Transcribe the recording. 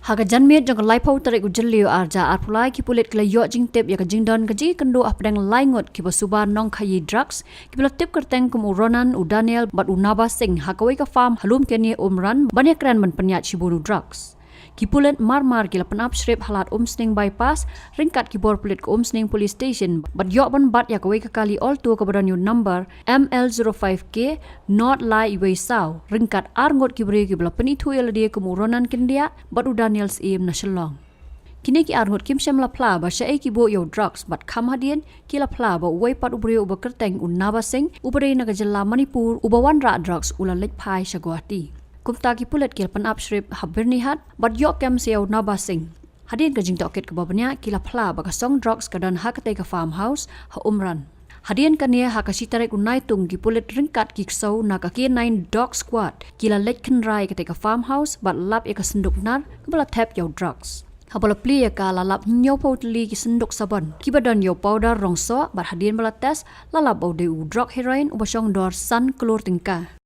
Haga janmet jang lai pau tarik ujelio arja arpulai ki pulit kala yo jing tip ya ka jing don gaji kendo apdang lai ngut ki basuba nong khaïi drugs ki bela tip kerteng kum uronan u Daniel bat unaba sing hakawai ka farm halum kenie umran banyak kran man penyat cibunu drugs. Ki pulit mar ki la penap shrip halat sning bypass ringkat ki bor pulit ke sning police station bat yo ban bat ya kawai ka kali all tu ka badanyu number ML05K not lai Uwei sau ringkat arngot ki beri ki bela penitu ya dia kum uronan kendia bat u Daniel's im na Shillong. Kini ki arhut kim shem la pla ba syai ki bo yo drugs bat kam hadien ki la pla ba Uwei pat ubri uba kerteng unaba sing ubri na gajalla Manipur ubawan ra drugs ula lek pai shagwati. Kumta ki pulit ki penap shrip habirni hat bat yo kem seo naba sing. Hadien ka jing toket ke babanya ki la pla ba ka song drugs ka dan hakate ka farmhouse ha umran. Hadien kania ha ka sitarek unai tung ki pulit ringkat ki ksau na ka K9 dog squad ki la lek kenrai ka farmhouse bat lap ya ka senduk nar ka bala tap yo drugs. Habala pli ya ka lalap nyo potli ki senduk sabon ki badan yo powder rongso bat hadien bala test lalap au de u drok heroin ubasong dor san kelur tingka.